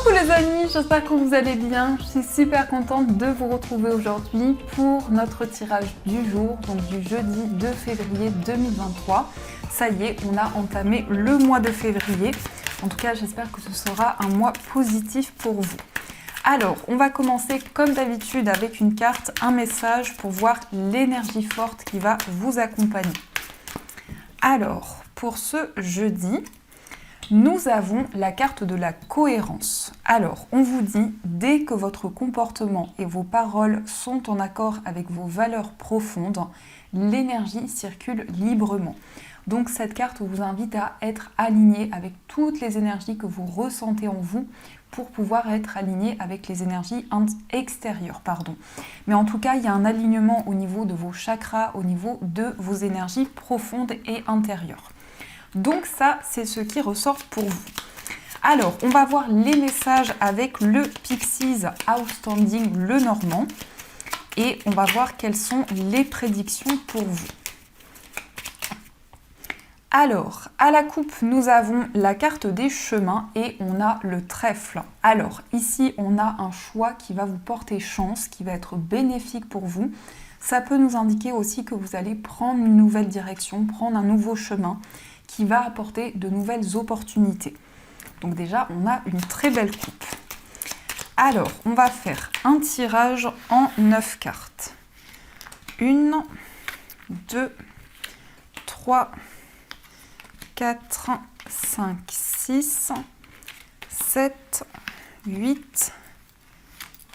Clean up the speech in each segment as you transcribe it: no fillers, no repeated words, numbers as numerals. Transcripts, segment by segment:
Coucou les amis, j'espère que vous allez bien. Je suis super contente de vous retrouver aujourd'hui pour notre tirage du jour, donc du jeudi 2 février 2023. Ça y est, on a entamé le mois de février. En tout cas, j'espère que ce sera un mois positif pour vous. Alors, on va commencer comme d'habitude avec une carte, un message pour voir l'énergie forte qui va vous accompagner. Alors, pour ce jeudi, nous avons la carte de la cohérence. Alors, on vous dit, dès que votre comportement et vos paroles sont en accord avec vos valeurs profondes, l'énergie circule librement. Donc, cette carte vous invite à être aligné avec toutes les énergies que vous ressentez en vous pour pouvoir être aligné avec les énergies extérieures. Mais en tout cas, il y a un alignement au niveau de vos chakras, au niveau de vos énergies profondes et intérieures. Donc ça, c'est ce qui ressort pour vous. Alors, on va voir les messages avec le Pixies Outstanding Lenormand. Et on va voir quelles sont les prédictions pour vous. Alors, à la coupe, nous avons la carte des chemins et on a le trèfle. Alors, ici, on a un choix qui va vous porter chance, qui va être bénéfique pour vous. Ça peut nous indiquer aussi que vous allez prendre une nouvelle direction, prendre un nouveau chemin qui va apporter de nouvelles opportunités. Donc déjà, on a une très belle coupe. Alors, on va faire un tirage en 9 cartes. 1, 2, 3, 4, 5, 6, 7, 8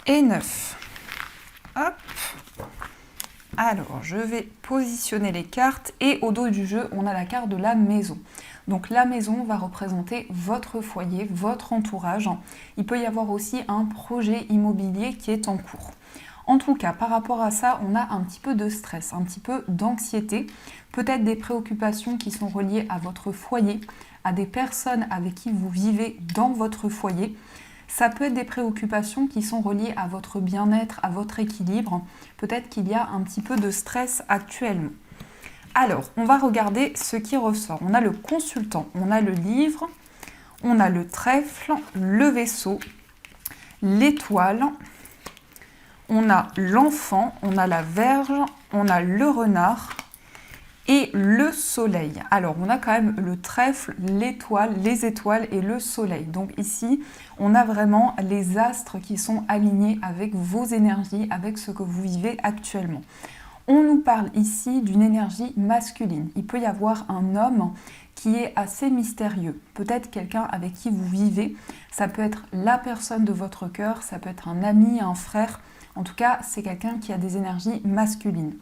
et 9. Hop. Alors, je vais positionner les cartes et au dos du jeu, on a la carte de la maison. Donc la maison va représenter votre foyer, votre entourage. Il peut y avoir aussi un projet immobilier qui est en cours. En tout cas, par rapport à ça, on a un petit peu de stress, un petit peu d'anxiété, peut-être des préoccupations qui sont reliées à votre foyer, à des personnes avec qui vous vivez dans votre foyer. Ça peut être des préoccupations qui sont reliées à votre bien-être, à votre équilibre. Peut-être qu'il y a un petit peu de stress actuellement. Alors, on va regarder ce qui ressort. On a le consultant, on a le livre, on a le trèfle, le vaisseau, l'étoile, on a l'enfant, on a la verge, on a le renard et le soleil. Alors, on a quand même le trèfle, l'étoile, les étoiles et le soleil. Donc ici, on a vraiment les astres qui sont alignés avec vos énergies, avec ce que vous vivez actuellement. On nous parle ici d'une énergie masculine. Il peut y avoir un homme qui est assez mystérieux. Peut-être quelqu'un avec qui vous vivez. Ça peut être la personne de votre cœur, ça peut être un ami, un frère. En tout cas, c'est quelqu'un qui a des énergies masculines.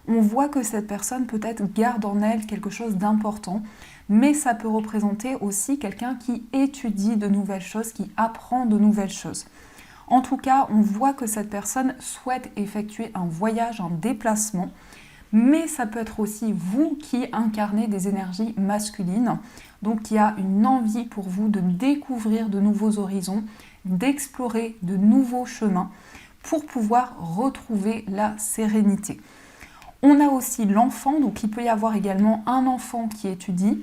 On voit que cette personne peut-être garde en elle quelque chose d'important, mais ça peut représenter aussi quelqu'un qui étudie de nouvelles choses, qui apprend de nouvelles choses. En tout cas, on voit que cette personne souhaite effectuer un voyage, un déplacement, mais ça peut être aussi vous qui incarnez des énergies masculines, donc il y a une envie pour vous de découvrir de nouveaux horizons, d'explorer de nouveaux chemins pour pouvoir retrouver la sérénité. On a aussi l'enfant, donc il peut y avoir également un enfant qui étudie.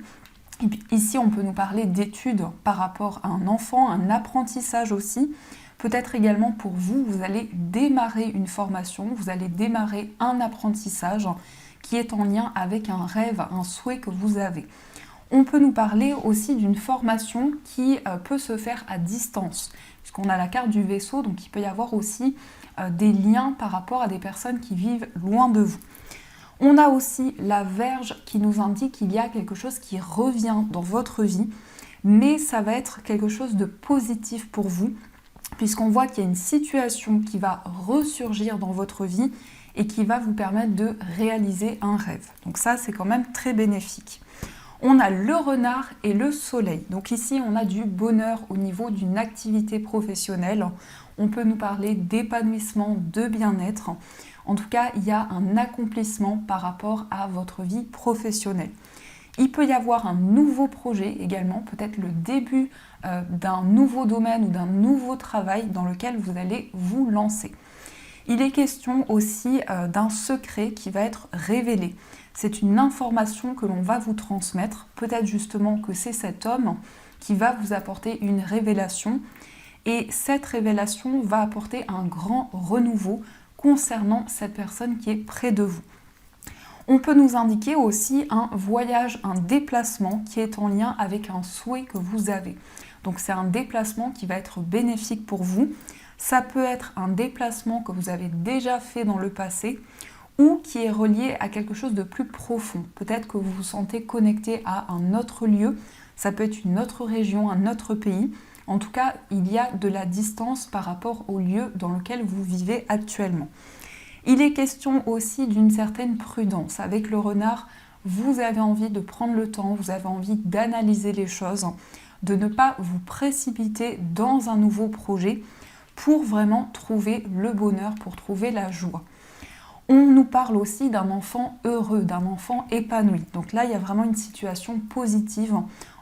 Et puis ici, on peut nous parler d'études par rapport à un enfant, un apprentissage aussi. Peut-être également pour vous, vous allez démarrer une formation, vous allez démarrer un apprentissage qui est en lien avec un rêve, un souhait que vous avez. On peut nous parler aussi d'une formation qui peut se faire à distance, puisqu'on a la carte du vaisseau, donc il peut y avoir aussi des liens par rapport à des personnes qui vivent loin de vous. On a aussi la verge qui nous indique qu'il y a quelque chose qui revient dans votre vie, mais ça va être quelque chose de positif pour vous, puisqu'on voit qu'il y a une situation qui va ressurgir dans votre vie et qui va vous permettre de réaliser un rêve. Donc ça, c'est quand même très bénéfique. On a le renard et le soleil. Donc ici, on a du bonheur au niveau d'une activité professionnelle. On peut nous parler d'épanouissement, de bien-être. En tout cas, il y a un accomplissement par rapport à votre vie professionnelle. Il peut y avoir un nouveau projet également, peut-être le début d'un nouveau domaine ou d'un nouveau travail dans lequel vous allez vous lancer. Il est question aussi d'un secret qui va être révélé. C'est une information que l'on va vous transmettre. Peut-être justement que c'est cet homme qui va vous apporter une révélation. Et cette révélation va apporter un grand renouveau concernant cette personne qui est près de vous. On peut nous indiquer aussi un voyage, un déplacement qui est en lien avec un souhait que vous avez. Donc c'est un déplacement qui va être bénéfique pour vous. Ça peut être un déplacement que vous avez déjà fait dans le passé ou qui est relié à quelque chose de plus profond. Peut-être que vous vous sentez connecté à un autre lieu, ça peut être une autre région, un autre pays. En tout cas, il y a de la distance par rapport au lieu dans lequel vous vivez actuellement. Il est question aussi d'une certaine prudence. Avec le renard, vous avez envie de prendre le temps, vous avez envie d'analyser les choses, de ne pas vous précipiter dans un nouveau projet pour vraiment trouver le bonheur, pour trouver la joie. On nous parle aussi d'un enfant heureux, d'un enfant épanoui. Donc là, il y a vraiment une situation positive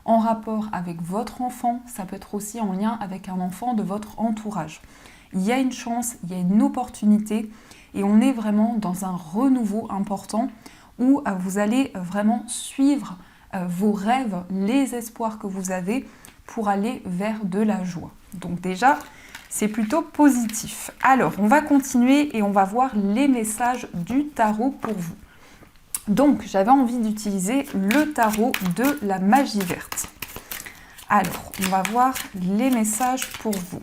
en rapport avec votre enfant. Ça peut être aussi en lien avec un enfant de votre entourage. Il y a une chance, il y a une opportunité et on est vraiment dans un renouveau important où vous allez vraiment suivre vos rêves, les espoirs que vous avez pour aller vers de la joie. Donc déjà, c'est plutôt positif. Alors, on va continuer et on va voir les messages du tarot pour vous. Donc, j'avais envie d'utiliser le tarot de la magie verte. Alors, on va voir les messages pour vous.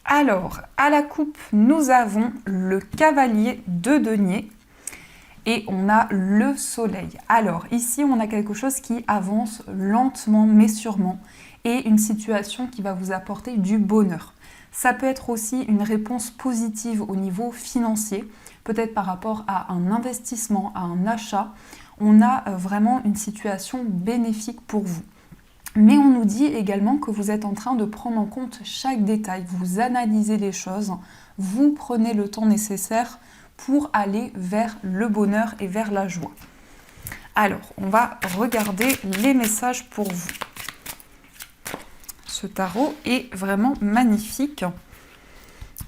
Alors, à la coupe, nous avons le cavalier de denier et on a le soleil. Alors, ici, on a quelque chose qui avance lentement mais sûrement et une situation qui va vous apporter du bonheur. Ça peut être aussi une réponse positive au niveau financier, peut-être par rapport à un investissement, à un achat. On a vraiment une situation bénéfique pour vous. Mais on nous dit également que vous êtes en train de prendre en compte chaque détail, vous analysez les choses, vous prenez le temps nécessaire pour aller vers le bonheur et vers la joie. Alors, on va regarder les messages pour vous. Ce tarot est vraiment magnifique.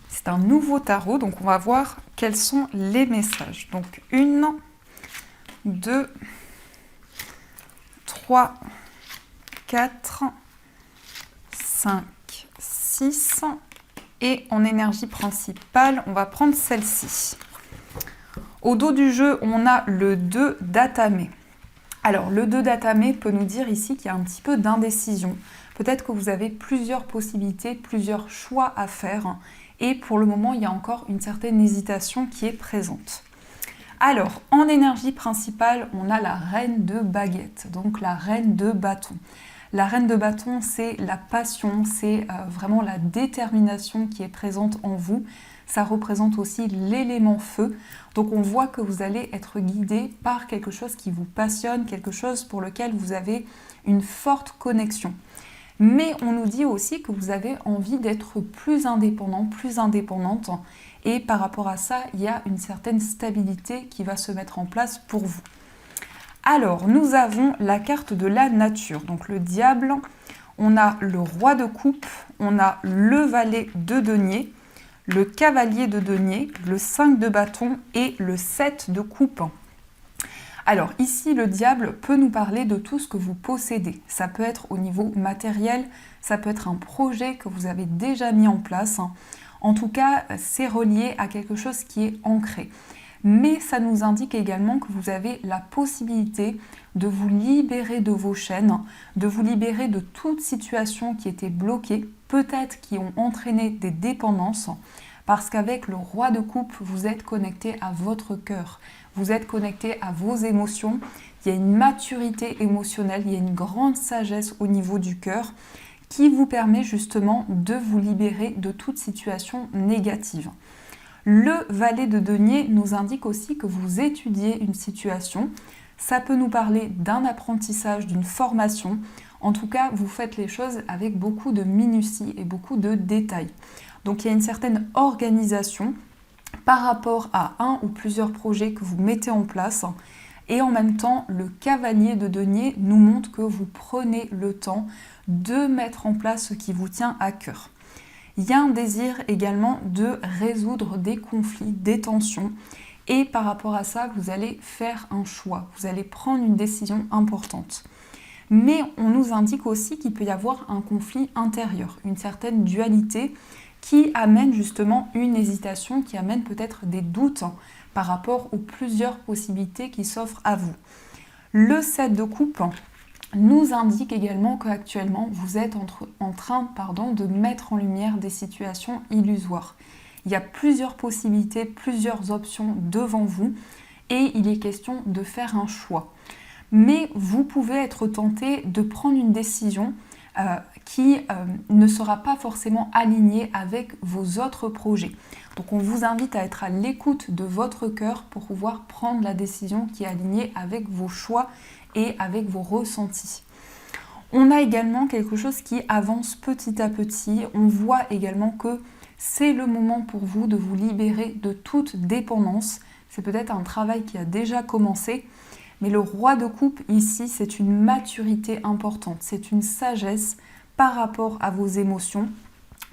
C'est un nouveau tarot, donc on va voir quels sont les messages. Donc 1, 2, 3, 4, 5, 6 et en énergie principale, on va prendre celle-ci. Au dos du jeu, on a le 2 d'Atame. Alors, le 2 d'Atame peut nous dire ici qu'il y a un petit peu d'indécision. Peut-être que vous avez plusieurs possibilités, plusieurs choix à faire et pour le moment, il y a encore une certaine hésitation qui est présente. Alors, en énergie principale, on a la reine de baguette, donc la reine de bâton. La reine de bâton, c'est la passion, c'est vraiment la détermination qui est présente en vous. Ça représente aussi l'élément feu. Donc on voit que vous allez être guidé par quelque chose qui vous passionne, quelque chose pour lequel vous avez une forte connexion. Mais on nous dit aussi que vous avez envie d'être plus indépendant, plus indépendante. Et par rapport à ça, il y a une certaine stabilité qui va se mettre en place pour vous. Alors, nous avons la carte de la nature, donc le diable, on a le roi de coupe, on a le valet de denier, le cavalier de denier, le 5 de bâton et le 7 de coupe. Alors ici, le diable peut nous parler de tout ce que vous possédez. Ça peut être au niveau matériel, ça peut être un projet que vous avez déjà mis en place. En tout cas, c'est relié à quelque chose qui est ancré. Mais ça nous indique également que vous avez la possibilité de vous libérer de vos chaînes, de vous libérer de toute situation qui était bloquée, peut-être qui ont entraîné des dépendances, parce qu'avec le roi de coupe, vous êtes connecté à votre cœur, vous êtes connecté à vos émotions, il y a une maturité émotionnelle, il y a une grande sagesse au niveau du cœur qui vous permet justement de vous libérer de toute situation négative. Le valet de denier nous indique aussi que vous étudiez une situation. Ça peut nous parler d'un apprentissage, d'une formation. En tout cas, vous faites les choses avec beaucoup de minutie et beaucoup de détails. Donc il y a une certaine organisation par rapport à un ou plusieurs projets que vous mettez en place. Et en même temps, le cavalier de denier nous montre que vous prenez le temps de mettre en place ce qui vous tient à cœur. Il y a un désir également de résoudre des conflits, des tensions. Et par rapport à ça, vous allez faire un choix. Vous allez prendre une décision importante. mais on nous indique aussi qu'il peut y avoir un conflit intérieur, une certaine dualité qui amène justement une hésitation, qui amène peut-être des doutes par rapport aux plusieurs possibilités qui s'offrent à vous. Le 7 de coupe nous indique également qu'actuellement vous êtes en train de mettre en lumière des situations illusoires. Il y a plusieurs possibilités, plusieurs options devant vous et il est question de faire un choix. Mais vous pouvez être tenté de prendre une décision qui ne sera pas forcément alignée avec vos autres projets. Donc on vous invite à être à l'écoute de votre cœur pour pouvoir prendre la décision qui est alignée avec vos choix et avec vos ressentis. On a également quelque chose qui avance petit à petit. On voit également que c'est le moment pour vous de vous libérer de toute dépendance. C'est peut-être un travail qui a déjà commencé, mais le roi de coupe ici, c'est une maturité importante, c'est une sagesse par rapport à vos émotions.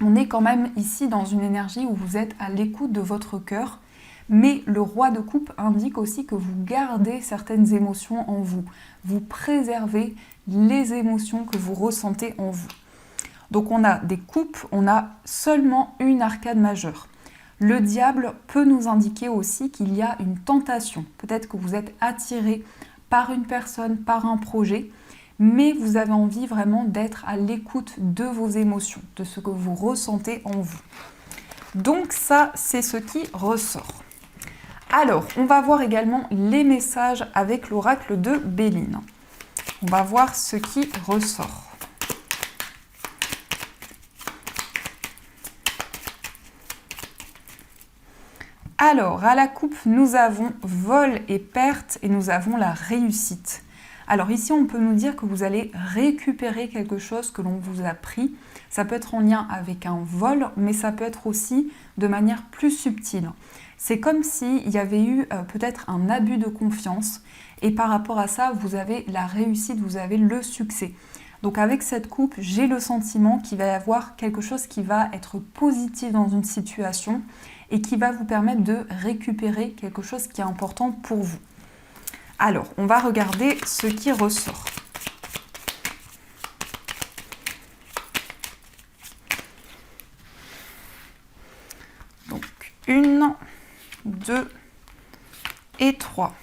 On est quand même ici dans une énergie où vous êtes à l'écoute de votre cœur, mais le roi de coupe indique aussi que vous gardez certaines émotions en vous. Vous préservez les émotions que vous ressentez en vous. Donc on a des coupes, on a seulement une arcade majeure. Le diable peut nous indiquer aussi qu'il y a une tentation. Peut-être que vous êtes attiré par une personne, par un projet, mais vous avez envie vraiment d'être à l'écoute de vos émotions, de ce que vous ressentez en vous. Donc ça, c'est ce qui ressort. Alors, on va voir également les messages avec l'oracle de Béline. On va voir ce qui ressort. Alors, à la coupe, nous avons vol et perte et nous avons la réussite. Alors ici, on peut nous dire que vous allez récupérer quelque chose que l'on vous a pris. Ça peut être en lien avec un vol, mais ça peut être aussi de manière plus subtile. C'est comme s'il y avait eu peut-être un abus de confiance et par rapport à ça, vous avez la réussite, vous avez le succès. Donc avec cette coupe, j'ai le sentiment qu'il va y avoir quelque chose qui va être positif dans une situation et qui va vous permettre de récupérer quelque chose qui est important pour vous. Alors, on va regarder ce qui ressort. Donc, 1, 2 et 3.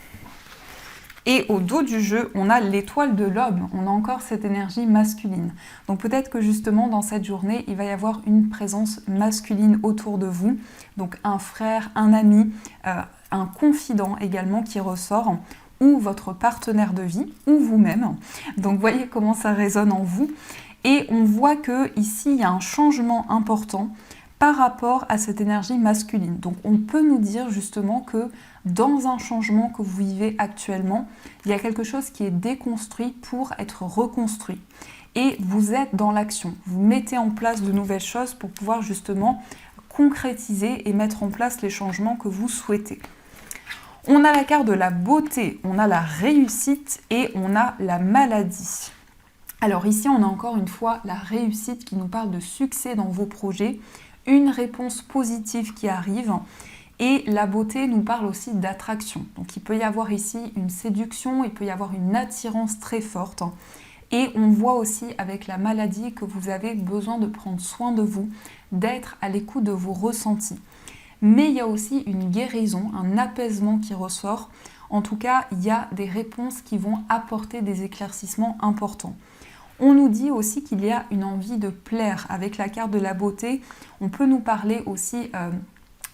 Et au dos du jeu, on a l'étoile de l'homme, on a encore cette énergie masculine. Donc peut-être que justement dans cette journée, il va y avoir une présence masculine autour de vous. Donc un frère, un ami, un confident également qui ressort, ou votre partenaire de vie, ou vous-même. Donc voyez comment ça résonne en vous. Et on voit que ici il y a un changement important par rapport à cette énergie masculine. Donc on peut nous dire justement que dans un changement que vous vivez actuellement, il y a quelque chose qui est déconstruit pour être reconstruit. Et vous êtes dans l'action, vous mettez en place de nouvelles choses pour pouvoir justement concrétiser et mettre en place les changements que vous souhaitez. On a la carte de la beauté, on a la réussite et on a la maladie. Alors ici, on a encore une fois la réussite qui nous parle de succès dans vos projets, une réponse positive qui arrive et la beauté nous parle aussi d'attraction. Donc il peut y avoir ici une séduction, il peut y avoir une attirance très forte et on voit aussi avec la maladie que vous avez besoin de prendre soin de vous, d'être à l'écoute de vos ressentis. Mais il y a aussi une guérison, un apaisement qui ressort. En tout cas, il y a des réponses qui vont apporter des éclaircissements importants. On nous dit aussi qu'il y a une envie de plaire. Avec la carte de la beauté, on peut nous parler aussi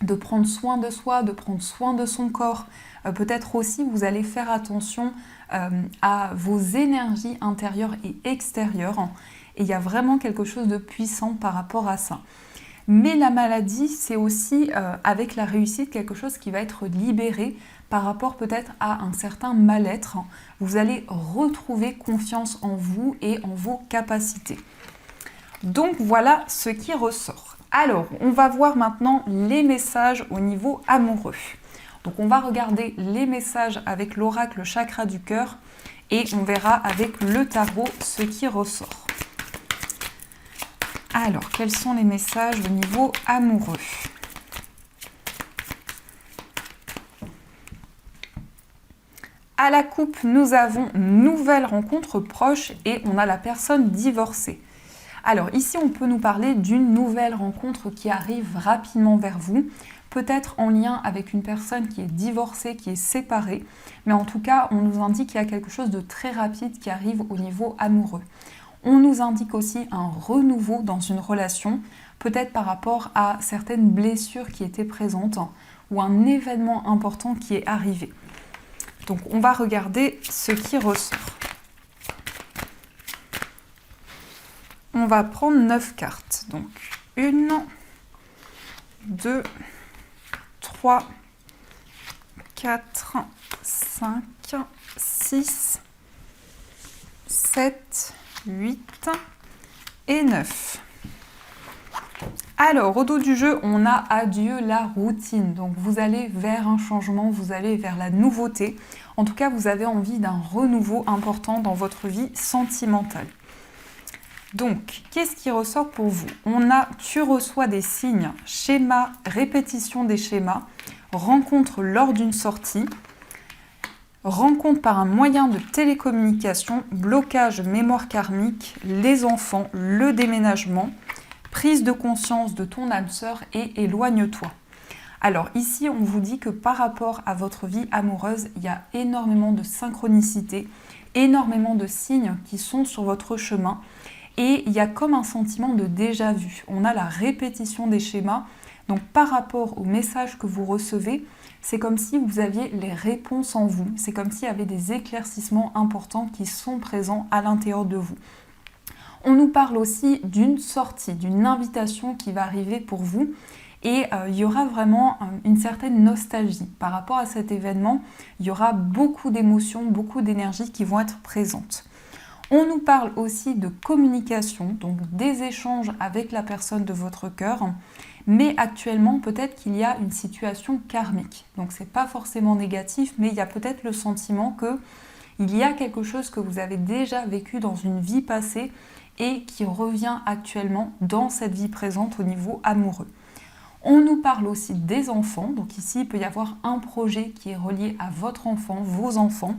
de prendre soin de soi, de prendre soin de son corps. Peut-être aussi vous allez faire attention à vos énergies intérieures et extérieures. Et il y a vraiment quelque chose de puissant par rapport à ça. Mais la maladie, c'est aussi, avec la réussite, quelque chose qui va être libéré par rapport peut-être à un certain mal-être. Vous allez retrouver confiance en vous et en vos capacités. Donc voilà ce qui ressort. Alors, on va voir maintenant les messages au niveau amoureux. Donc on va regarder les messages avec l'oracle chakra du cœur et on verra avec le tarot ce qui ressort. Alors, quels sont les messages au niveau amoureux ? À la coupe, nous avons nouvelle rencontre proche et on a la personne divorcée. Alors ici, on peut nous parler d'une nouvelle rencontre qui arrive rapidement vers vous, peut-être en lien avec une personne qui est divorcée, qui est séparée, mais en tout cas, on nous indique qu'il y a quelque chose de très rapide qui arrive au niveau amoureux. On nous indique aussi un renouveau dans une relation, peut-être par rapport à certaines blessures qui étaient présentes ou un événement important qui est arrivé. Donc on va regarder ce qui ressort. On va prendre 9 cartes. Donc 1, 2, 3, 4, 5, 6, 7, 8 et 9. Alors, au dos du jeu, on a adieu la routine. Donc, vous allez vers un changement, vous allez vers la nouveauté. En tout cas, vous avez envie d'un renouveau important dans votre vie sentimentale. Donc, qu'est-ce qui ressort pour vous? On a tu reçois des signes, schéma, répétition des schémas, rencontre lors d'une sortie, rencontre par un moyen de télécommunication, blocage mémoire karmique, les enfants, le déménagement, prise de conscience de ton âme sœur et éloigne-toi. Alors ici, on vous dit que par rapport à votre vie amoureuse, il y a énormément de synchronicité, énormément de signes qui sont sur votre chemin. Et il y a comme un sentiment de déjà-vu. On a la répétition des schémas. Donc par rapport au message que vous recevez, c'est comme si vous aviez les réponses en vous. C'est comme s'il y avait des éclaircissements importants qui sont présents à l'intérieur de vous. On nous parle aussi d'une sortie, d'une invitation qui va arriver pour vous. Et il y aura vraiment une certaine nostalgie. Par rapport à cet événement, il y aura beaucoup d'émotions, beaucoup d'énergie qui vont être présentes. On nous parle aussi de communication, donc des échanges avec la personne de votre cœur, mais actuellement peut-être qu'il y a une situation karmique. Donc c'est pas forcément négatif, mais il y a peut-être le sentiment qu'il y a quelque chose que vous avez déjà vécu dans une vie passée et qui revient actuellement dans cette vie présente au niveau amoureux. On nous parle aussi des enfants, donc ici il peut y avoir un projet qui est relié à votre enfant, vos enfants.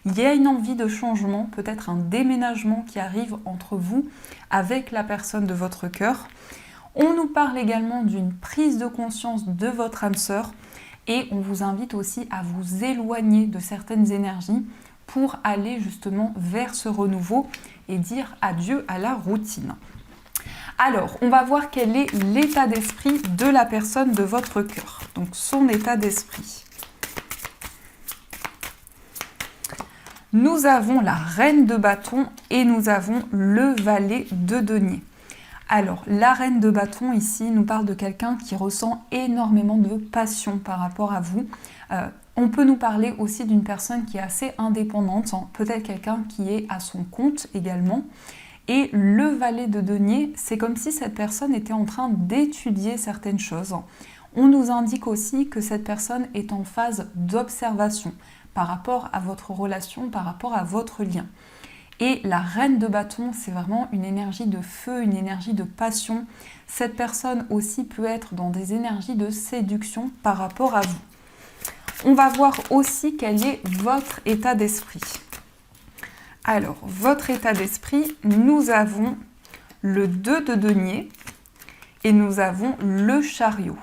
Il y a une envie de changement, peut-être un déménagement qui arrive entre vous avec la personne de votre cœur. On nous parle également d'une prise de conscience de votre âme sœur et on vous invite aussi à vous éloigner de certaines énergies pour aller justement vers ce renouveau et dire adieu à la routine. Alors, on va voir quel est l'état d'esprit de la personne de votre cœur. Donc, son état d'esprit. Nous avons la reine de bâton et nous avons le valet de denier. Alors, la reine de bâton ici nous parle de quelqu'un qui ressent énormément de passion par rapport à vous. On peut nous parler aussi d'une personne qui est assez indépendante, peut-être quelqu'un qui est à son compte également. Et le valet de denier, c'est comme si cette personne était en train d'étudier certaines choses. On nous indique aussi que cette personne est en phase d'observation par rapport à votre relation, par rapport à votre lien. Et la reine de bâton, c'est vraiment une énergie de feu, une énergie de passion. Cette personne aussi peut être dans des énergies de séduction par rapport à vous. On va voir aussi quel est votre état d'esprit. Alors, votre état d'esprit, nous avons le 2 de denier et nous avons le chariot.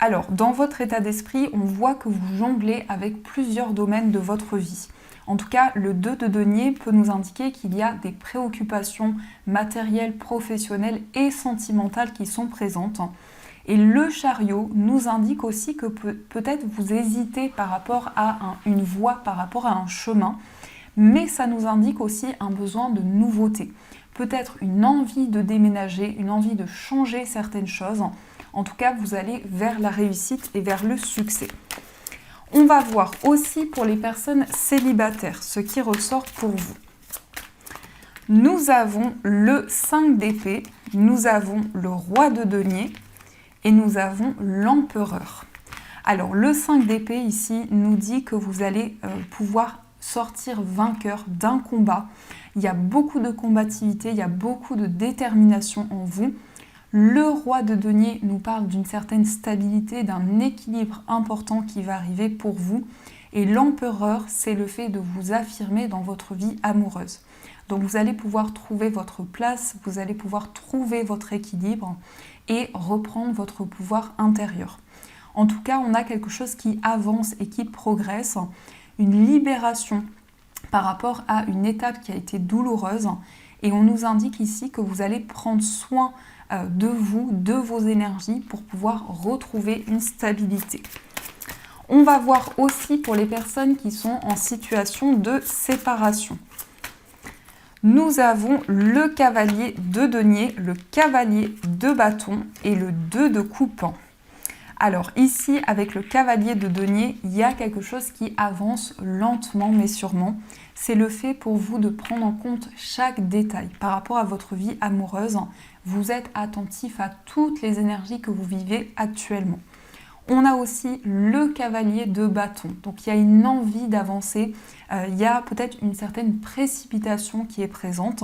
Alors, dans votre état d'esprit, on voit que vous jonglez avec plusieurs domaines de votre vie. En tout cas, le 2 de denier peut nous indiquer qu'il y a des préoccupations matérielles, professionnelles et sentimentales qui sont présentes. Et le chariot nous indique aussi que peut-être vous hésitez par rapport à une voie, par rapport à un chemin, mais ça nous indique aussi un besoin de nouveauté. Peut-être une envie de déménager, une envie de changer certaines choses. En tout cas, vous allez vers la réussite et vers le succès. On va voir aussi pour les personnes célibataires, ce qui ressort pour vous. Nous avons le 5 d'épée, nous avons le roi de denier et nous avons l'empereur. Alors, le 5 d'épée ici nous dit que vous allez pouvoir sortir vainqueur d'un combat. Il y a beaucoup de combativité, il y a beaucoup de détermination en vous. Le roi de denier nous parle d'une certaine stabilité, d'un équilibre important qui va arriver pour vous. Et l'empereur, c'est le fait de vous affirmer dans votre vie amoureuse. Donc vous allez pouvoir trouver votre place, vous allez pouvoir trouver votre équilibre et reprendre votre pouvoir intérieur. En tout cas, on a quelque chose qui avance et qui progresse, une libération par rapport à une étape qui a été douloureuse. Et on nous indique ici que vous allez prendre soin de vous, de vos énergies pour pouvoir retrouver une stabilité. On va voir aussi pour les personnes qui sont en situation de séparation. Nous avons le cavalier de denier, le cavalier de bâton et le 2 de coupe. Alors ici, avec le cavalier de denier, il y a quelque chose qui avance lentement mais sûrement. C'est le fait pour vous de prendre en compte chaque détail. Par rapport à votre vie amoureuse, vous êtes attentif à toutes les énergies que vous vivez actuellement. On a aussi le cavalier de bâton. Donc il y a une envie d'avancer, il y a peut-être une certaine précipitation qui est présente.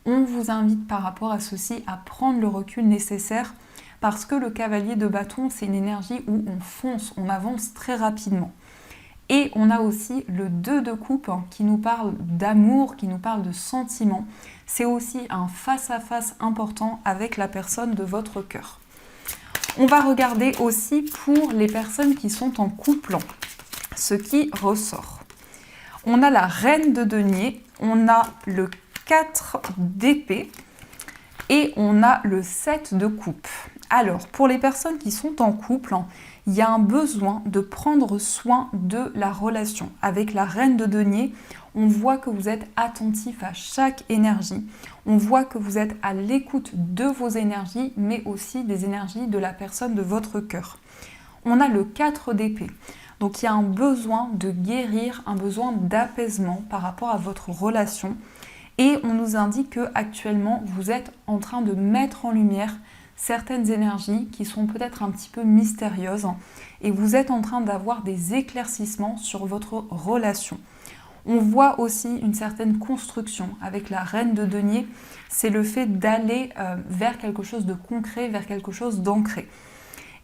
On vous invite par rapport à ceci à prendre le recul nécessaire parce que le cavalier de bâton, c'est une énergie où on fonce, on avance très rapidement. Et on a aussi le 2 de coupe qui nous parle d'amour, qui nous parle de sentiments. C'est aussi un face-à-face important avec la personne de votre cœur. On va regarder aussi pour les personnes qui sont en couple, ce qui ressort. On a la reine de denier, on a le 4 d'épée et on a le 7 de coupe. Alors, pour les personnes qui sont en couple, il y a un besoin de prendre soin de la relation. Avec la reine de denier, on voit que vous êtes attentif à chaque énergie. On voit que vous êtes à l'écoute de vos énergies, mais aussi des énergies de la personne de votre cœur. On a le 4 d'épée. Donc il y a un besoin de guérir, un besoin d'apaisement par rapport à votre relation. Et on nous indique que actuellement vous êtes en train de mettre en lumière certaines énergies qui sont peut-être un petit peu mystérieuses et vous êtes en train d'avoir des éclaircissements sur votre relation. On voit aussi une certaine construction avec la reine de denier, c'est le fait d'aller vers quelque chose de concret, vers quelque chose d'ancré.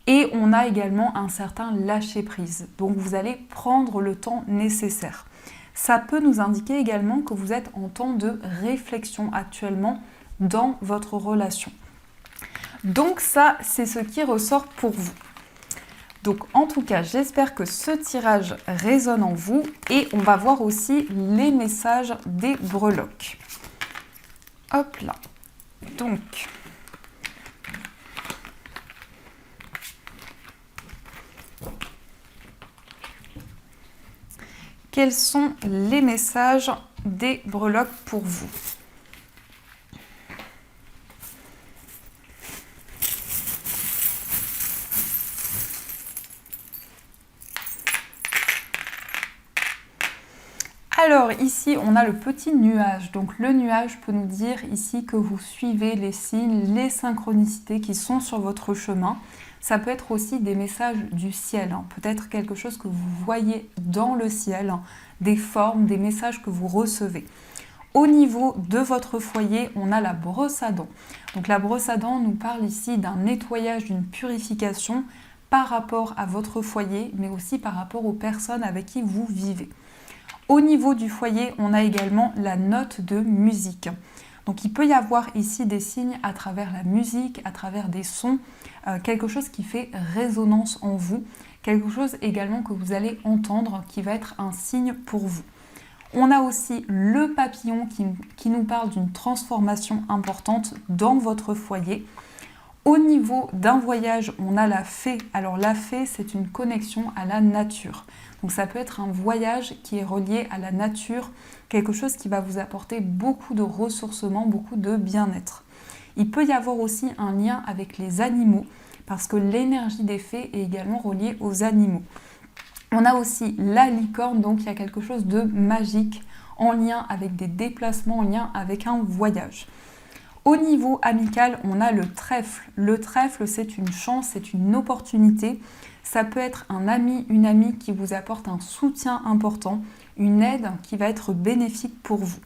Et on a également un certain lâcher-prise, donc vous allez prendre le temps nécessaire. Ça peut nous indiquer également que vous êtes en temps de réflexion actuellement dans votre relation. Donc ça, c'est ce qui ressort pour vous. Donc en tout cas, j'espère que ce tirage résonne en vous et on va voir aussi les messages des breloques. Hop là. Donc, quels sont les messages des breloques pour vous ? Alors ici, on a le petit nuage. Donc le nuage peut nous dire ici que vous suivez les signes, les synchronicités qui sont sur votre chemin. Ça peut être aussi des messages du ciel, peut-être quelque chose que vous voyez dans le ciel, des formes, des messages que vous recevez. Au niveau de votre foyer, on a la brosse à dents. Donc la brosse à dents nous parle ici d'un nettoyage, d'une purification par rapport à votre foyer, mais aussi par rapport aux personnes avec qui vous vivez. Au niveau du foyer, on a également la note de musique. Donc il peut y avoir ici des signes à travers la musique, à travers des sons, quelque chose qui fait résonance en vous, quelque chose également que vous allez entendre qui va être un signe pour vous. On a aussi le papillon qui nous parle d'une transformation importante dans votre foyer. Au niveau d'un voyage, on a la fée. Alors la fée, c'est une connexion à la nature. Donc ça peut être un voyage qui est relié à la nature, quelque chose qui va vous apporter beaucoup de ressourcement, beaucoup de bien-être. Il peut y avoir aussi un lien avec les animaux, parce que l'énergie des fées est également reliée aux animaux. On a aussi la licorne, donc il y a quelque chose de magique en lien avec des déplacements, en lien avec un voyage. Au niveau amical, on a le trèfle. Le trèfle, c'est une chance, c'est une opportunité. Ça peut être un ami, une amie qui vous apporte un soutien important, une aide qui va être bénéfique pour vous.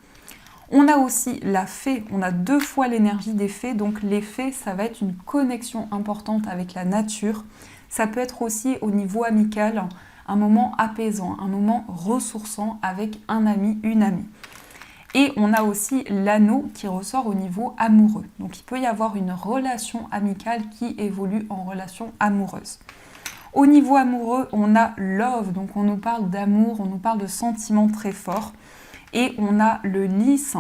On a aussi la fée, on a 2 fois l'énergie des fées, donc les fées, ça va être une connexion importante avec la nature. Ça peut être aussi au niveau amical, un moment apaisant, un moment ressourçant avec un ami, une amie. Et on a aussi l'anneau qui ressort au niveau amoureux. Donc il peut y avoir une relation amicale qui évolue en relation amoureuse. Au niveau amoureux, on a love, donc on nous parle d'amour, on nous parle de sentiments très forts. Et on a le lys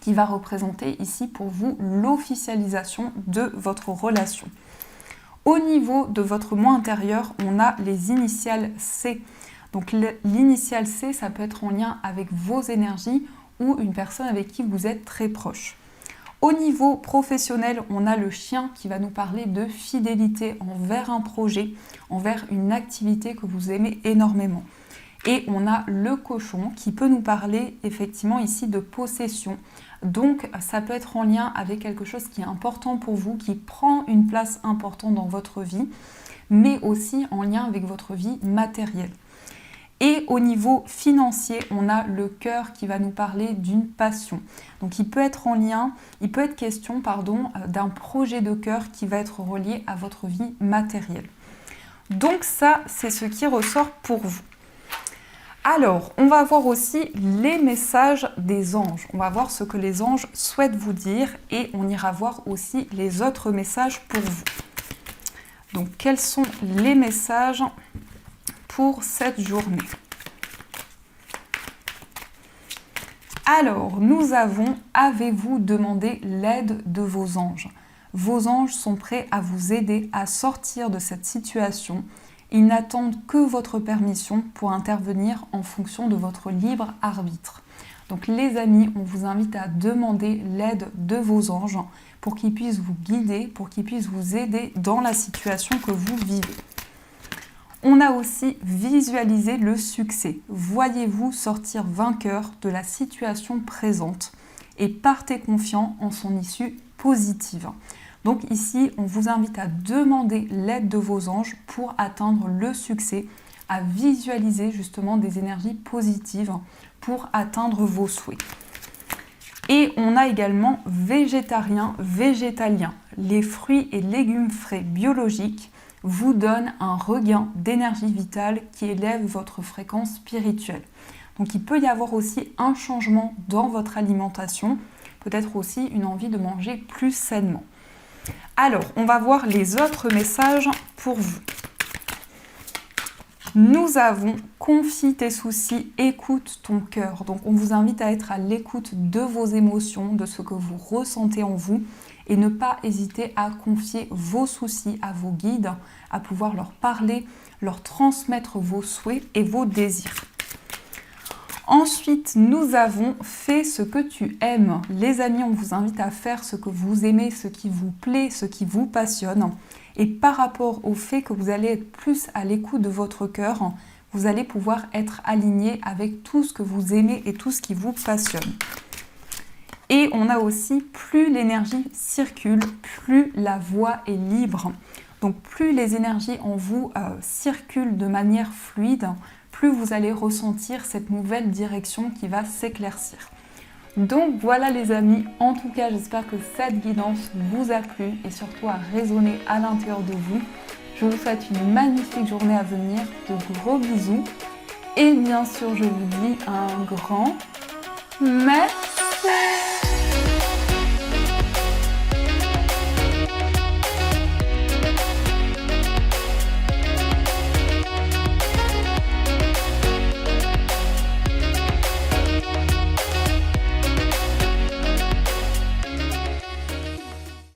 qui va représenter ici pour vous l'officialisation de votre relation. Au niveau de votre moi intérieur, on a les initiales C. Donc l'initiale C, ça peut être en lien avec vos énergies ou une personne avec qui vous êtes très proche. Au niveau professionnel, on a le chien qui va nous parler de fidélité envers un projet, envers une activité que vous aimez énormément. Et on a le cochon qui peut nous parler effectivement ici de possession. Donc ça peut être en lien avec quelque chose qui est important pour vous, qui prend une place importante dans votre vie, mais aussi en lien avec votre vie matérielle. Et au niveau financier, on a le cœur qui va nous parler d'une passion. Donc il peut être en lien, il peut être question d'un projet de cœur qui va être relié à votre vie matérielle. Donc ça, c'est ce qui ressort pour vous. Alors, on va voir aussi les messages des anges. On va voir ce que les anges souhaitent vous dire et on ira voir aussi les autres messages pour vous. Donc, quels sont les messages pour cette journée? Alors, nous avons « Avez-vous demandé l'aide de vos anges ?» Vos anges sont prêts à vous aider à sortir de cette situation. Ils n'attendent que votre permission pour intervenir en fonction de votre libre arbitre. Donc les amis, on vous invite à demander l'aide de vos anges pour qu'ils puissent vous guider, pour qu'ils puissent vous aider dans la situation que vous vivez. On a aussi visualisé le succès. Voyez-vous sortir vainqueur de la situation présente et partez confiant en son issue positive. Donc ici, on vous invite à demander l'aide de vos anges pour atteindre le succès, à visualiser justement des énergies positives pour atteindre vos souhaits. Et on a également végétarien, végétalien. Les fruits et légumes frais biologiques vous donnent un regain d'énergie vitale qui élève votre fréquence spirituelle. Donc il peut y avoir aussi un changement dans votre alimentation, peut-être aussi une envie de manger plus sainement. Alors, on va voir les autres messages pour vous. Nous avons « Confie tes soucis, écoute ton cœur ». Donc, on vous invite à être à l'écoute de vos émotions, de ce que vous ressentez en vous et ne pas hésiter à confier vos soucis à vos guides, à pouvoir leur parler, leur transmettre vos souhaits et vos désirs. Ensuite, nous avons fait ce que tu aimes. Les amis, on vous invite à faire ce que vous aimez, ce qui vous plaît, ce qui vous passionne. Et par rapport au fait que vous allez être plus à l'écoute de votre cœur, vous allez pouvoir être aligné avec tout ce que vous aimez et tout ce qui vous passionne. Et on a aussi, plus l'énergie circule, plus la voie est libre. Donc plus les énergies en vous circulent de manière fluide, plus vous allez ressentir cette nouvelle direction qui va s'éclaircir. Donc voilà les amis, en tout cas j'espère que cette guidance vous a plu et surtout a résonné à l'intérieur de vous. Je vous souhaite une magnifique journée à venir, de gros bisous et bien sûr je vous dis un grand merci.